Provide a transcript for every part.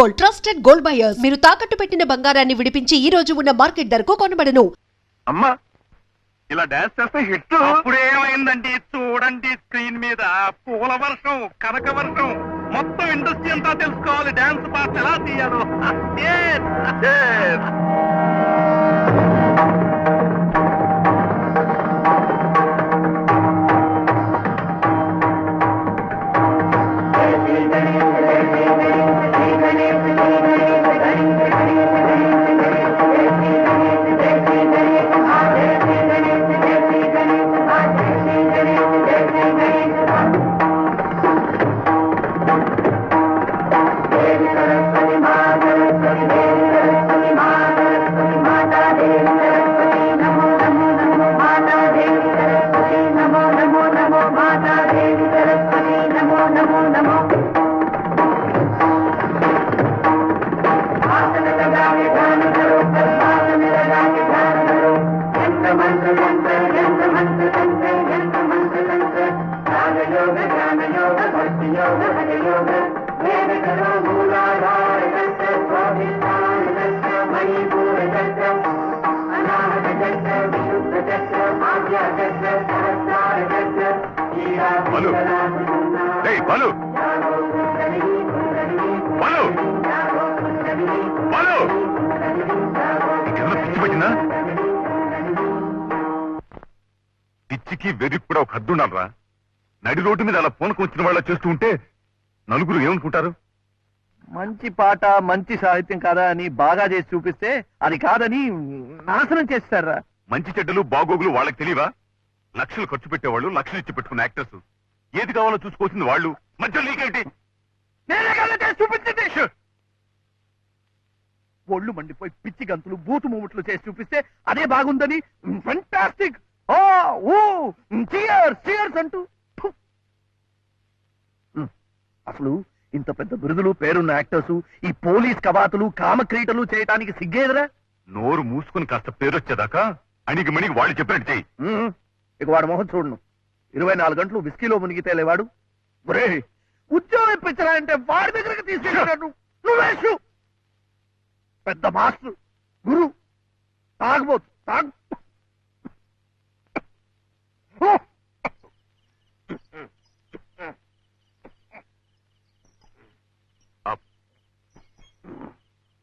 Gold, trusted gold buyers. మీరు తాకట్టు పెట్టిన బంగారాన్ని విడిపించి ఈ రోజు ఉన్న మార్కెట్ ధరకు కొనబడను. అమ్మా ఇలా డాన్స్ చేస్తే హిట్. అప్పుడేమైందండి చూడండి స్క్రీన్ మీద పూల వర్షం, కనక వర్షం, మొత్తం ఇండస్ట్రీ అంతా తెలుసుకోవాలి డాన్స్ పాట ఎలా తీయాలో. పిచ్చికి వెర్రికి కూడా ఒక హద్దున్నారా? నడి రోడ్డు మీద అలా పూనకు వచ్చిన వాళ్ళ చేస్తూ ఉంటే నలుగురు ఏమనుకుంటారు? మంచి పాట మంచి సాహిత్యం కాదా అని బాగా చేసి చూపిస్తే అది కాదని నాశనం చేస్తారా? మంచి చెడ్డలు బాగోగులు వాళ్ళకి తెలియవా? లక్షలు ఖర్చు పెట్టేవాళ్ళు, లక్షలు ఇచ్చి పెట్టుకున్న యాక్టర్స్. ఏది కావాలో చూసుకోవాల్సింది వాళ్ళు. మధ్యలో నీకేంటి? నేనే కదా చేసి చూపించండి. ఒళ్ళు మండిపోయి పిచ్చి గంతులు బూతు మూమెంట్లు చేసి చూపిస్తే అదే బాగుందని ఫెంటాస్టిక్ చీయర్స్ అంటూ. అసలు ఇంత పెద్ద బిరుదులు పేరున్న యాక్టర్స్ ఈ పోలీస్ కవాతులు కామక్రీటలు చేయటానికి సిగ్గేదరా? నోరు మూసుకుని కాస్త పేరొచ్చేదాకా అణిగి మణిగి వాళ్ళు చెప్పినట్టు చెయ్యి. ఇక వాడు మొహం చూడను. 24 గంటలు విస్కీలో మునిగితే లేవాడు. ఒరే ఉద్యోగం ఇప్పించరా అంటే వాడి దగ్గరికి తీసుకెళ్ళాను. నువ్వేసు పెద్ద మాస్టర్ గురు తాగబోతు తాగు.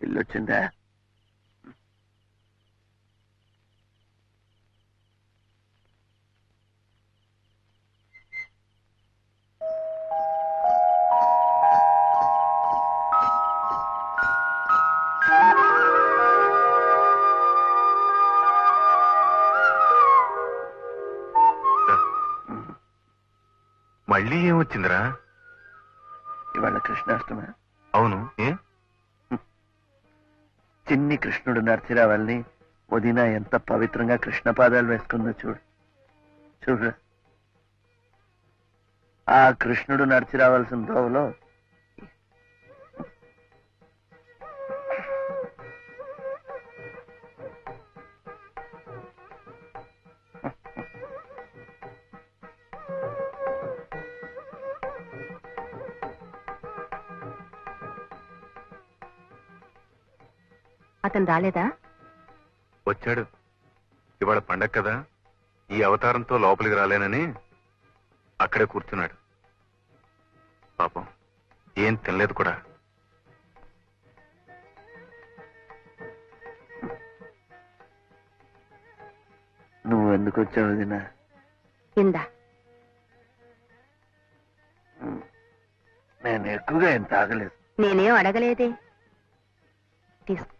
ఇల్లొచ్చిందా? మళ్ళీ ఏమొచ్చిందిరా? ఇవాళ కృష్ణాష్టమి. అవును, ఏ చిన్ని కృష్ణుడు నర్చిరావాలని వదిన ఎంత పవిత్రంగా కృష్ణ పాదాలు వేసుకుందో చూడు. చూడు ఆ కృష్ణుడు నడిచి రావాల్సిన దోవలో అతను రాలేదా? వచ్చాడు. ఇవాళ పండగ కదా, ఈ అవతారంతో లోపలికి రాలేనని అక్కడే కూర్చున్నాడు. పాపం ఏం తినలేదు కూడా. నువ్వు ఎందుకు వచ్చావు వదినా? కింద నేను ఎక్కువగా ఏం తాగలేదు. నేనేం అడగలేదే. తీసుకో.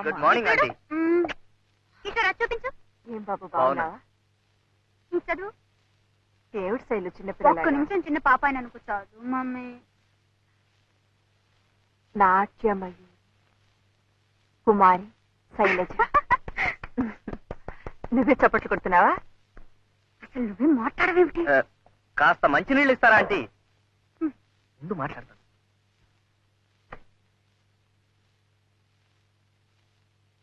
Good morning aunty. ఇక్కడ చూపించు. ఏం బాబు బాగున్నావా? చదువు. ఏమిటి శైలు చిన్నపిల్ల? ఒక్క నిమిషం చిన్న పాప అని అనుకుంటాడు మమ్మీ. నాట్యమయ్యి కుమారి శైలజ. నువ్వే చప్పట్లు కొడుతున్నావా? అసలు నువ్వే మాట్లాడవేమిటి? కాస్త మంచినీళ్ళు ఇస్తారా ఆంటీ? ముందు మాట్లాడతాను.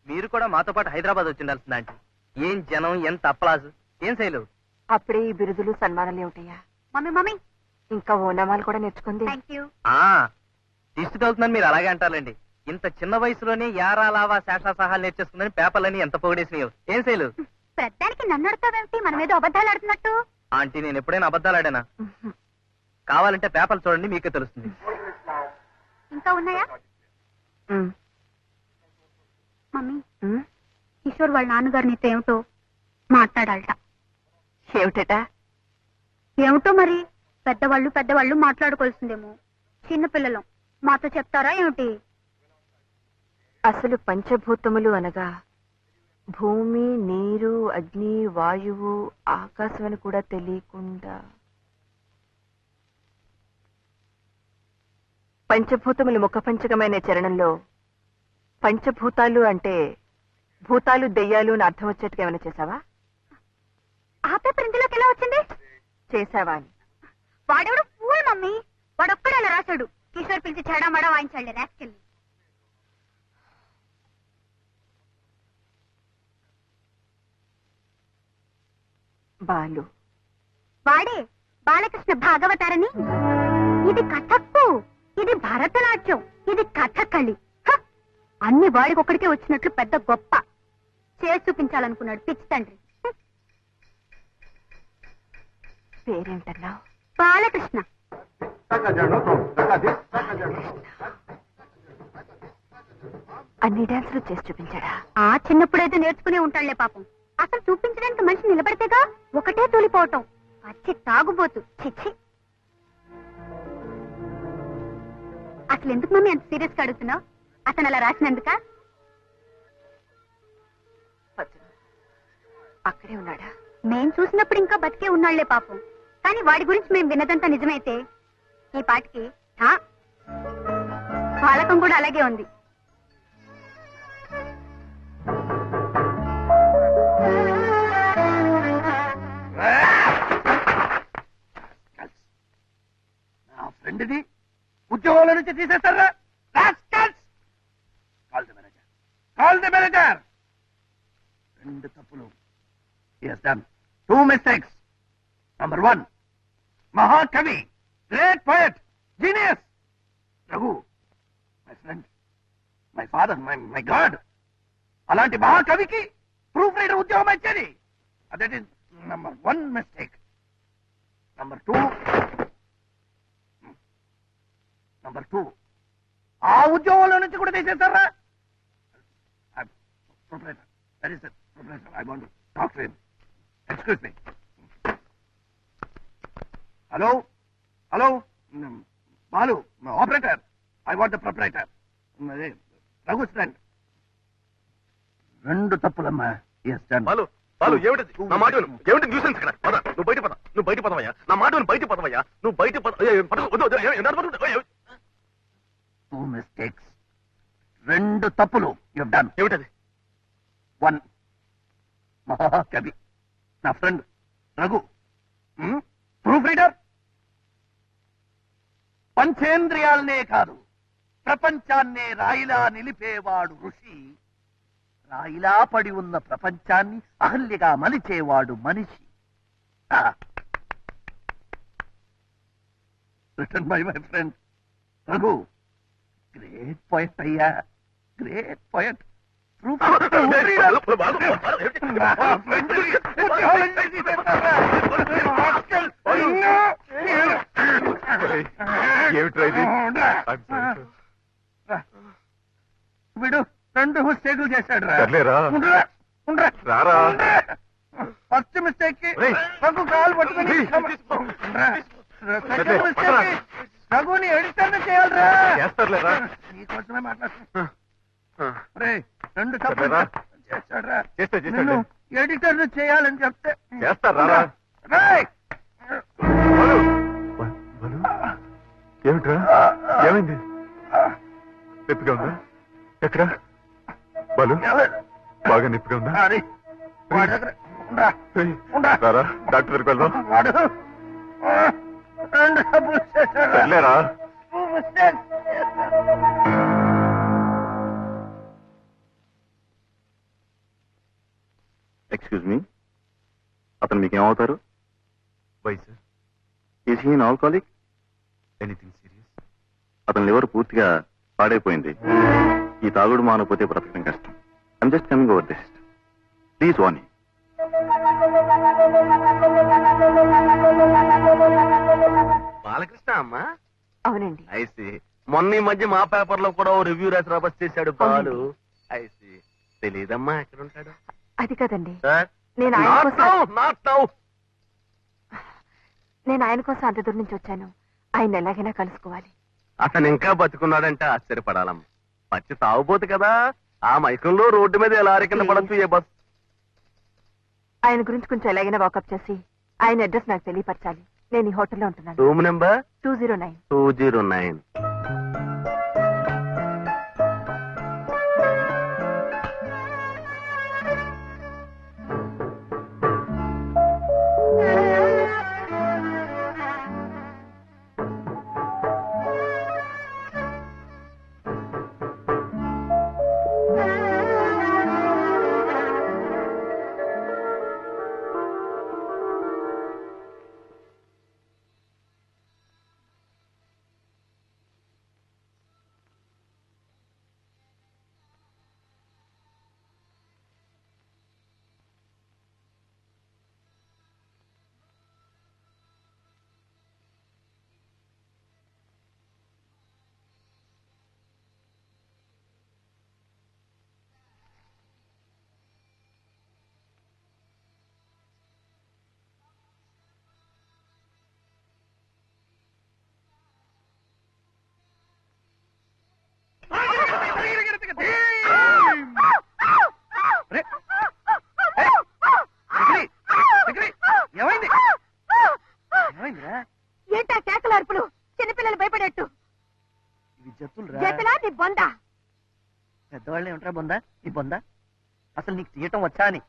మీరు కూడా మాతో పాటు హైదరాబాద్ వచ్చి ఉండాల్సిందా ఆంటీ? ఏం జనం, ఎంత అప్పలాజు, ఏం శైలు? అప్పుడే ఈ బిరుదులు సన్మానాలు ఏమిటయ్యా? మమ్మీ మమ్మీ ఇంకా ఓనమాలు కూడా నేర్చుకుంది. Thank you. దిష్టి తగులుతుందని మీరు అలాగే అంటారండి. ఇంత చిన్న వయసులోనే యారా లావా శేషా సహాలు నేర్చేసుకుందని పేపర్లని ఎంత పొగిడేసినాయో. ఏం శైలు? పెద్దానికి నన్ను అడతావేమిటి? మనం ఏదో అబద్ధాలు ఆడుతున్నట్టు. ఆంటీ నేను ఎప్పుడైనా అబద్ధాలు ఆడానా? కావాలంటే పేపర్లు చూడండి, మీకే తెలుస్తుంది. ఇంకా ఉన్నాయా? మమ్మీ, కిషోర్ వాళ్ళ నాన్నగారు నీతో ఏమిటో మాట్లాడాలట. ఏమిటట? ఏమిటో మరి, పెద్దవాళ్ళు మాట్లాడుకోవాల్సిందేమో. చిన్నపిల్లలం మాతో చెప్తారా ఏమిటి? అసలు పంచభూతములు అనగా భూమి, నీరు, అగ్ని, వాయువు, ఆకాశం అని కూడా తెలియకుండా పంచభూతములు ముఖపంచకమైన చరణంలో పంచభూతాలు అంటే భూతాలు, దెయ్యాలు అని అర్థం వచ్చేట్టుగా ఏమైనా చేసావా? ఆ పేపర్ ఇందులోకి ఎలా వచ్చింది? చేసావా అని. వాడెవడు ఫూల్ మమ్మీ, వాడొక్కడే అలా రాశాడు. కిషోర్ పిలిచి చెడామడా వాయించాడు రాస్కెళ్ళి. బాలు వాడే బాలకృష్ణ భాగవతారని. ఇది కథక్కు, ఇది భరతనాట్యం, ఇది కథకళి. అన్ని వాడికొక్కడికే వచ్చినట్లు పెద్ద గొప్ప చేసి చూపించాలనుకున్నాడు పిచ్చి తండ్రి. పేరేంటన్నావు? బాలకృష్ణ. అన్ని డాన్సులు చేసి చూపించాడా? ఆ చిన్నప్పుడైతే నేర్చుకునే ఉంటాడులే పాపం. అసలు చూపించడానికి మనిషి నిలబడితేగా ఒకటే తోలిపోవటం. పచ్చి తాగుబోతు. చిచ్చి, అసలు ఎందుకు మమ్మీ అంత సీరియస్ గా అడుగుతున్నావు? అతను అలా రాసినందుక? అక్కడే ఉన్నాడా? మేం చూసినప్పుడు ఇంకా బతికే ఉన్నాళ్లే పాపం. కానీ వాడి గురించి మేం విన్నదంతా నిజమైతే ఈ పాటికి బాలకం కూడా అలాగే ఉంది. నా ఫ్రెండ్ని ఉద్యోగంలో నుంచి తీసేస్తారా? Call the manager. రెండు తప్పులు. He has done 2 mistakes. Number 1, మహాకవి, great poet, genius Raghu, my friend, my father, my God. అలాంటి మహాకవికి ప్రూఫ్ రీడర్ ఉద్యోగం ఇచ్చేది. That is number 1 mistake. Number 2, ఆ ఉద్యోగంలో నుంచి కూడా తీసేస్తారా? Proprietor, that is the proprietor. I want to talk to him. Excuse me. Hello? Balu, operator. I want the proprietor. Raghu's friend. రెండు తప్పులమ్మా. Yes, done. Balu ఏమిటి? నా మాట విను. ఏమిటి న్యూసెన్స్ ఇక్కడ? పద, నువ్వు బయట పదవయ్యా. నా మాట విను, బయట పదవయ్యా. నువ్వు బయట పద. 2 mistakes. రెండు తప్పులు. You've done. ఏమిటది? 1, మహాకవి, నా ఫ్రెండ్ రఘు, ప్రూఫ్ రీడర్. పంచేంద్రియాలనే కాదు, ప్రపంచాన్నే రాయిలా నిలిపేవాడు ఋషి. రాయిలా పడి ఉన్న ప్రపంచాన్ని అహల్యగా మలిచేవాడు మనిషి. Written by my friend Raghu. Great poet అయ్యా, గ్రేట్ పోయట్. వీడు 2 మిస్టేకులు చేశాడు రా. ఫస్ట్ మిస్టేక్ నాకు కాలు పట్టుకుని, సెకండ్ మిస్టేక్ రఘుని ఎడిటర్ చేయాలరా. నీకోసమే మాట్లాడుతున్నా. 2 తప్పులు చేశాడురా. నిన్ను ఎడిటర్ చేయాలని చెప్తే చేస్తారా? ఏమిట్రా? ఏమైంది? నొప్పిగా ఉందా? ఎక్కడ బాలు? బాగా నొప్పిగా ఉందా? డాక్టర్ దగ్గరికి వెళ్దాం. సర్లేరా. ఎక్స్క్యూజ్ మీ, అతను మీకేమవుతారు? Why sir? Is he alcoholic? Anything serious? అతని లివర్ పూర్తిగా పాడైపోయింది. ఈ తాగుడు మానకపోతే బ్రతకడం కష్టం. I'm just coming over this. Please warning. Balakrishna అమ్మా? అవునండి. ఐసి మొన్న ఈ మధ్య మా పేపర్ లో కూడా ఓ రివ్యూ రాసి రాబస్ చేశాడు బాలు. ఐసి తెలీదమ్మా ఎక్కడ ఉంటాడు? అది కదండి, సార్ నేను ఆయన Not కోసం now, not now. నేను ఆయన కోసం అంత దూరం నుంచి వచ్చాను. ఆయన ఎలాగైనా కలుసుకోవాలి. అతను ఇంకా బతుకున్నాడంటే ఆశ్చర్యపడాలమ్మా. పచ్చి తాగుబోతు కదా, ఆ మైకంలో రోడ్డు మీద ఎలా కింద పడచ్చు ఏ బస్. ఆయన గురించి కొంచెం ఎలాగైనా వాకప్ చేసి ఆయన అడ్రస్ నాకు తెలియపరచాలి. నేను ఈ హోటల్లో ఉంటున్నాను. Room number 209. 209. ఏంటా కేకల అరుపులు? చిన్నపిల్లలు భయపడేట్టు. జతులా నీ బొందా? పెద్దవాళ్ళు ఏమంటారా బొందా? నీ బొందా అసలు నీకు తీయటం వచ్చా అని?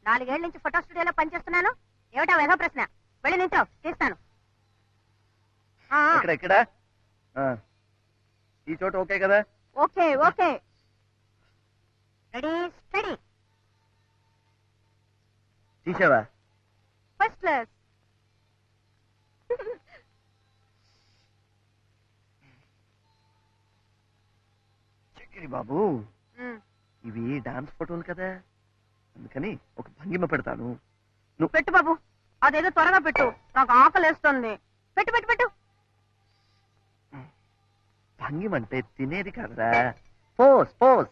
4 ఏళ్ల నుంచి ఫోటో స్టూడియోలో పనిచేస్తున్నాను. ఏమిటా వేధ ప్రశ్న? వెళ్ళి నించో, తీస్తాను. ఇక్కడ ఈ చోట ఓకే కదా? Okay okay. Ready study. తీసావా? First class. చక్కెరి బాబు, ఇవి డాన్స్ ఫోటోలు కదా, అందుకని ఒక భంగిమ పెడతాను. నువ్వు పెట్టు బాబు, అదేదో త్వరగా పెట్టు, నాకు ఆకలేస్తుంది. పెట్టు పెట్టు పెట్టు. భంగిమ అంటే తినేది కాదురా, పోస్ పోస్.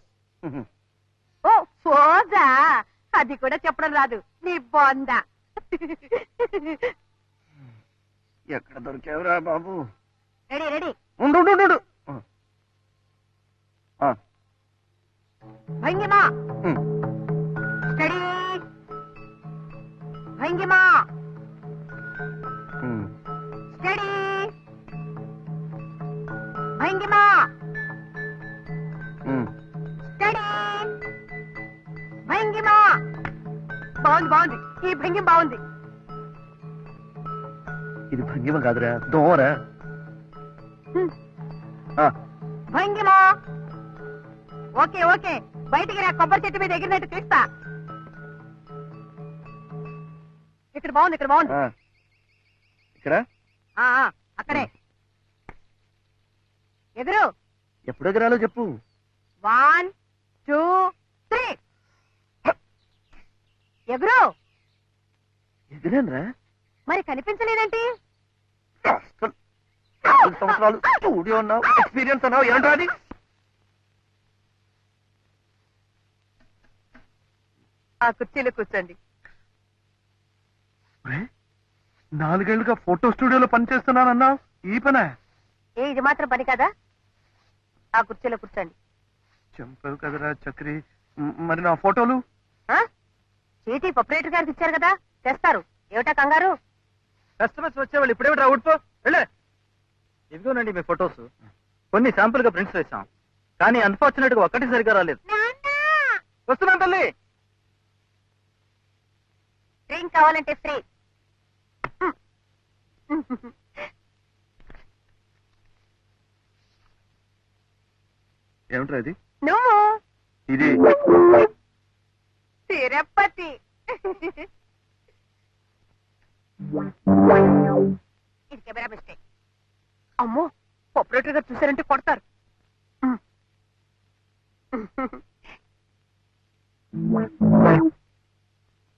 ఓ ఫోజా, అది కూడా చెప్పడం రాదు నీ బొంద. ఎక్కడ దొరికావురా బాబు? Ready ready. ఉండు ఉండు, ఉండు. భంగిమా స్టడీ. భంగిమా స్టడీ. భంగిమా స్టడీ. భంగిమా. బాగుంది బాగుంది, ఈ భంగిమ బాగుంది. ఇది భంగిమ కాదురా, దోరా. భంగిమా. ఓకే ఓకే, బయటికి రా, కొబ్బరి చెట్టు మీద ఎగిరినట్టు తీస్తా. ఇక్కడ బాగుంది, ఇక్కడ బాగుంది. ఇక్కడ అక్కడే ఎదురు. ఎప్పుడు ఎగరాలో చెప్పు. 1 2 3. ఎగురు. ఎగిరానురా. మరి కనిపించలేదేంటి? 4 సంవత్సరాలు స్టూడియో అన్నావు, ఎక్స్పీరియన్స్ అన్నావు, ఏంట్రా అది? ఆ కుర్చీలో కూర్చోండి. 4 ఏళ్లుగా ఫోటో స్టూడియోలో పనిచేస్తున్నానన్నావు, ఈ పనే? ఇది మాత్రం పని కదా. ఆ కుర్చీలో కూర్చోండి. చంపావు కదరా చక్రి. మరి నా ఫోటోలు? చీటీ ప్రొపరేటర్ గారికి ఇచ్చారు కదా, తెస్తారు. ఏమిటా కంగారు? కస్టమర్స్ వచ్చేవాళ్ళు ఇప్పుడేమిటి ఊడ్పో వెళ్ళే. ఇదిగోనండి మీ ఫొటోస్. కొన్ని శాంపుల్ గా ప్రింట్స్ వేసాం, కానీ అన్ఫార్చునేట్ గా ఒక్కటి సరిగా రాలేదు. వస్తున్నాను తల్లి. డ్రింక్ కావాలంటే ఫ్రీ. ఏమిట్రా ఇది? నువ్వు ఇది తిరుపతి. ఇది కెమెరా మిస్టేక్. అమ్మో, ఆపరేటర్ గారు చూసారంటే కొడతారు.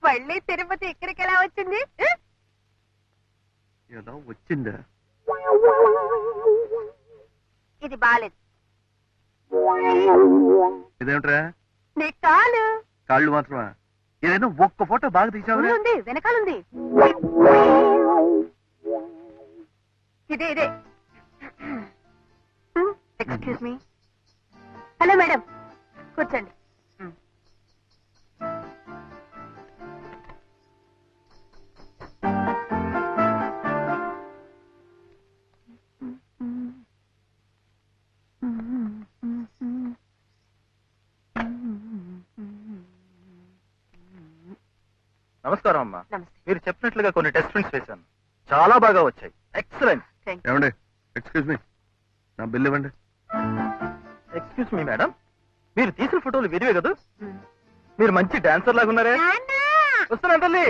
మళ్ళీ తిరుపతి ఇక్కడికి ఎలా వచ్చింది? ఏదో వచ్చిందా? ఇది బాలేదు. ఇదేమిట్రా? నీ కాలు కాళ్ళు మాత్రమా? ఏదైనా ఒక్క ఫోటో బాగా తీసావు. ఉంది, వెనకాలంది. ఇదే ఇదే. Excuse me. హలో మేడం, కూర్చోండి. నమస్కారం అమ్మా. నమస్తే. మీరు చెప్పినట్లుగా కొన్ని టెస్ట్ ప్రింట్స్ వేశాను, చాలా బాగా వచ్చాయి. ఎక్సలెంట్. ఏమండి, ఎక్స్క్యూజ్ మీ, నా బిల్ ఇవ్వండి. ఎక్స్క్యూజ్ మీ మేడం, మీరు తీసిన ఫోటోలు విరివే కదా? మీరు మంచి డాన్సర్ లాగా ఉన్నారే. వస్తున్నా తల్లి.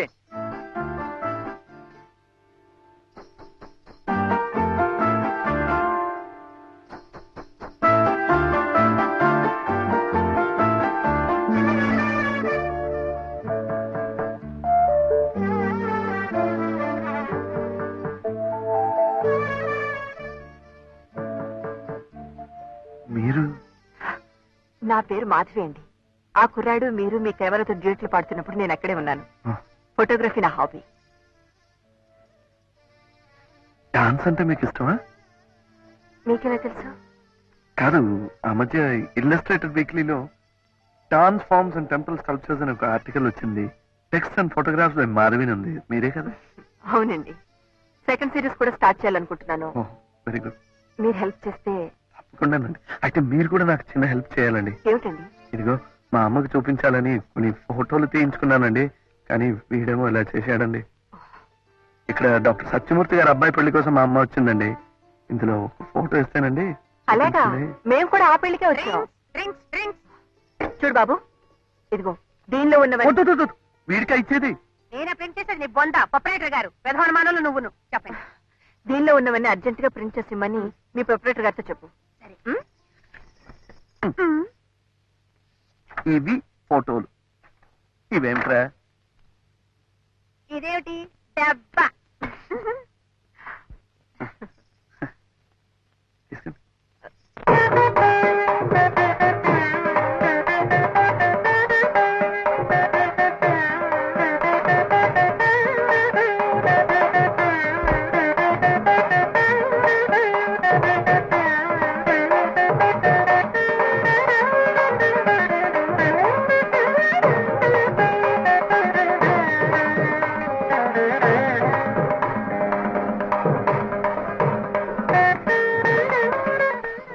మీరు? నా పేరు మాధవి అండి. ఆ కుర్రాడు మీరు మీ కెమెరాతో డ్యూట్లు పాడుతున్నప్పుడు నేను అక్కడే ఉన్నాను. ఫోటోగ్రఫీ నా హాబీ. డాన్స్ అంటే మీకు ఇష్టమా? మీకెలా తెలుసు? కాదు, ఆ మధ్య ఇల్లస్ట్రేటెడ్ వీక్లీలో dance forms and temple sculptures అని ఒక ఆర్టికల్ వచ్చింది. టెక్స్ట్ అండ్ ఫోటోగ్రాఫ్స్ బై మాధవిని ఉంది. మీరే కదా? అవునండి. సెకండ్ సిరీస్ కూడా స్టార్ట్ చేయాలనుకుంటున్నాను. Very good. మీరు హెల్ప్ చేస్తే. తప్పకుండానండి. అయితే మీరు కూడా నాకు చిన్న హెల్ప్ చేయాలండి. ఏమిటండి? ఇదిగో మా అమ్మకు చూపించాలని కొన్ని ఫోటోలు తీయించుకున్నానండి, కానీ వీడేమో ఇలా చేశాడండి. ఇక్కడ డాక్టర్ సత్యమూర్తి గారి అబ్బాయి పెళ్లి కోసం మా అమ్మ వచ్చిందండి. ఇందులో ఒక ఫోటో ఇస్తానండి. అలాగా? మేము కూడా ఆ పెళ్లికే వచ్చాం. చూడు బాబు, ఇదిగో దీనిలో ఉన్న వీడికా ఇచ్చేది? నేనే ప్రింట్ చేసేది. నీ బొంద ప్రొపరేటర్ గారు ప్రధానమానంలో నువ్వును చెప్పండి. దీనిలో ఉన్నవన్నీ అర్జెంట్ గా ప్రింట్ చేసి ఇమ్మని మీ ప్రొపరేటర్ గారితో చెప్పు. ఇవి ఫోటోలు. ఇవేమిట్రా? ఇదేమిటి? డబ్బా. తీసుకుంటా.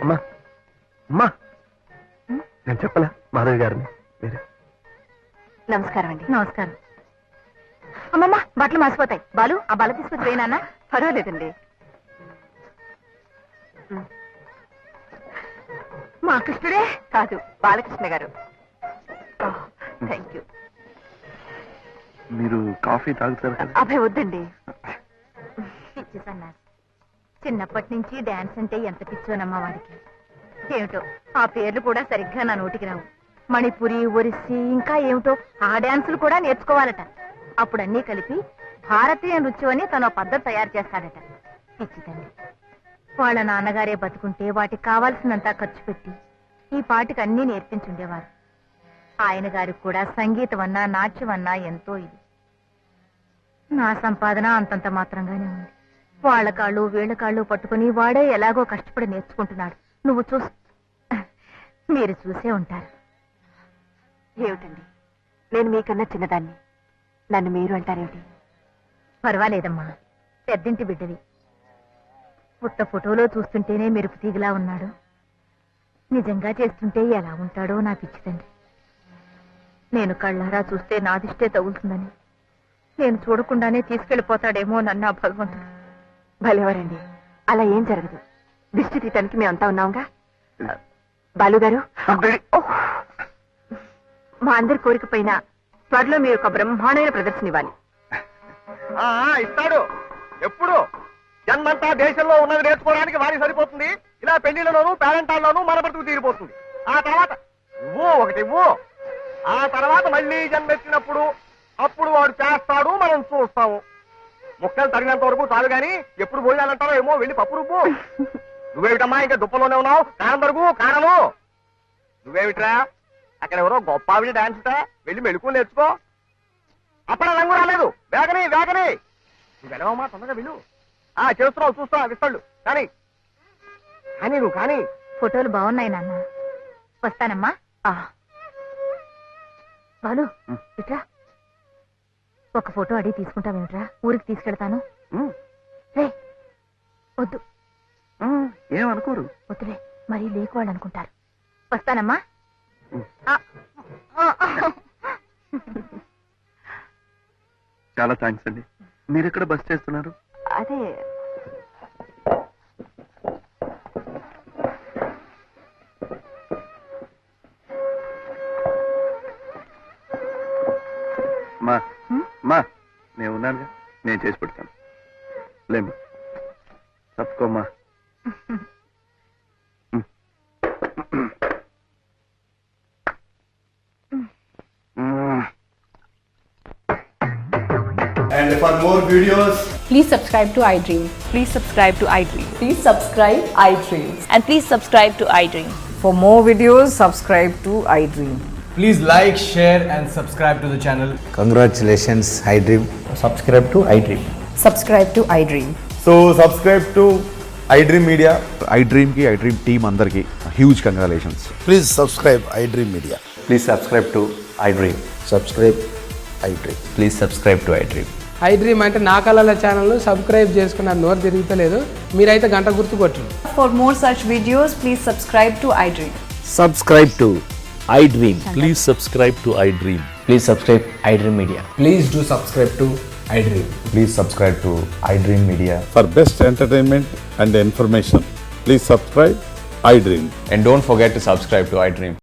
అమ్మా అమ్మా, నేను చెప్పలా మాధవి గారిని? మీరే? నమస్కారం అండి. నమస్కారం. అమ్మమ్మ, బట్టలు మాసిపోతాయి. బాలు, ఆ బల తీసుకొచ్చి వేయనా? పర్వాలేదండి. మా కృష్ణుడే కాదు, బాలకృష్ణ గారు. Thank you. మీరు కాఫీ తాగుతారు కదా? అబ్బాయి వద్దండి. చిన్నప్పటి నుంచి డాన్స్ అంటే ఎంత పిచ్చోనమ్మా వాడికి. ఏమిటో ఆ పేర్లు కూడా సరిగ్గా నా నోటికి రావు. మణిపురి, ఒరిస్సీ, ఇంకా ఏమిటో ఆ డాన్సులు కూడా నేర్చుకోవాలట. అప్పుడు అన్నీ కలిపి భారతీయ నృత్యం అని తను పద్ధతి తయారు చేస్తాడట. పిచ్చితండి. వాళ్ళ నాన్నగారే బతుకుంటే వాటికి కావాల్సినంత ఖర్చు పెట్టి ఈ పాటికి అన్నీ నేర్పించుండేవారు. ఆయన గారికి కూడా సంగీతం అన్నా నాట్యం అన్నా ఎంతో ఇది. నా సంపాదన అంతంత మాత్రంగానే ఉంది. వాళ్ళ కాళ్ళు వీళ్ళ కాళ్ళు పట్టుకుని వాడే ఎలాగో కష్టపడి నేర్చుకుంటున్నాడు. నువ్వు మీరు చూసే ఉంటారు. ఏమిటండి, నేను మీకన్నా చిన్నదాన్ని, నన్ను మీరు అంటారేమిటి? పర్వాలేదమ్మా, పెద్దింటి బిడ్డవి. పుట్ట ఫోటోలో చూస్తుంటేనే మెరుపు తీగలా ఉన్నాడు. నిజంగా చేస్తుంటే ఎలా ఉంటాడో నా పిచ్చితండి. నేను కళ్ళారా చూస్తే నాదిష్టే తగులుతుందని, నేను చూడకుండానే తీసుకెళ్లిపోతాడేమో నన్ను ఆ భగవంతుడు. భలేవారండి, అలా ఏం జరగదు. దిష్టి తీయటానికి మేమంతా ఉన్నాంగా. బాలుగారు మా అందరి కోరికపోయినా త్వరలో మీరు ఒక బ్రహ్మాండమైన ప్రదర్శన ఇవ్వాలి. ఇస్తాడు. ఎప్పుడు జన్మంతా దేశంలో ఉన్నది నేర్చుకోవడానికి వారికి సరిపోతుంది. ఇలా పెళ్లిళ్లలోనూ పేరెంటాల్లోనూ మన బతుకు తీరిపోతుంది. ఆ తర్వాత ఇవ్వు. ఆ తర్వాత మళ్ళీ జన్మెత్తినప్పుడు అప్పుడు వాడు చేస్తాడు, మనం చూస్తాము. ముక్కలు తగినంత వరకు చాలు గాని ఎప్పుడు పోయాలంటారో ఏమో, వెళ్ళి పప్పు రుబ్బు. నువ్వేమిటమ్మా ఇంకా దుప్పలోనే ఉన్నావు? కారం తరుగు, కారము. నువ్వేమిట్రా అక్కడ ఎవరో గొప్ప ఆవిడ డాన్స్ వెళ్ళి మెళుకు నేర్చుకో. అప్పుడు రంగు రాలేదు. వేగని నువ్వు వెళ్ళవమ్మా, తొందరగా వెళ్ళు. చేస్తున్నావు, చూస్తా విస్తాళ్ళు. కానీ నువ్వు కానీ. ఫోటోలు బాగున్నాయి నాన్న, వస్తానమ్మా. బాలు ఇట్రా, ఒక ఫోటో అడిగి తీసుకుంటావేమిట్రా? ఊరికి తీసుకెళ్తాను. వద్దు, ఏమనుకోరు. వద్దులే, మరీ లేకువాళ్ళు అనుకుంటారు. వస్తానమ్మా. చాలా థ్యాంక్స్ అండి. మీరు ఎక్కడ బస్ చేస్తున్నారు? అదే మా నేను ఉన్నానుగా, నేను చేసి పెడతాను. లేమ్మా, తప్పుకోమ్మా. And for more videos, Please subscribe to iDream. Please subscribe to iDream. Please subscribe iDream. And please subscribe to iDream. For more videos, subscribe to iDream. please like, share, and subscribe to the channel. Congratulations, iDream. Subscribe to iDream. Subscribe to iDream. So, subscribe to iDream Media. iDream ki iDream team andarki huge congratulations. Please subscribe iDream Media. Please subscribe to iDream. Subscribe iDream. Please subscribe to iDream. iDream అంటే నా కళల channel subscribe చేసుకున్న నోరు తిరుగుతలేదు. మీరైతే గంట గుర్తు కొట్టండి. For more such videos, please subscribe to iDream. Subscribe to iDream. Please subscribe to iDream. Please subscribe iDream Media. Please do subscribe to iDream. Please subscribe to iDream Media. For best entertainment and information, please subscribe iDream. And don't forget to subscribe to iDream.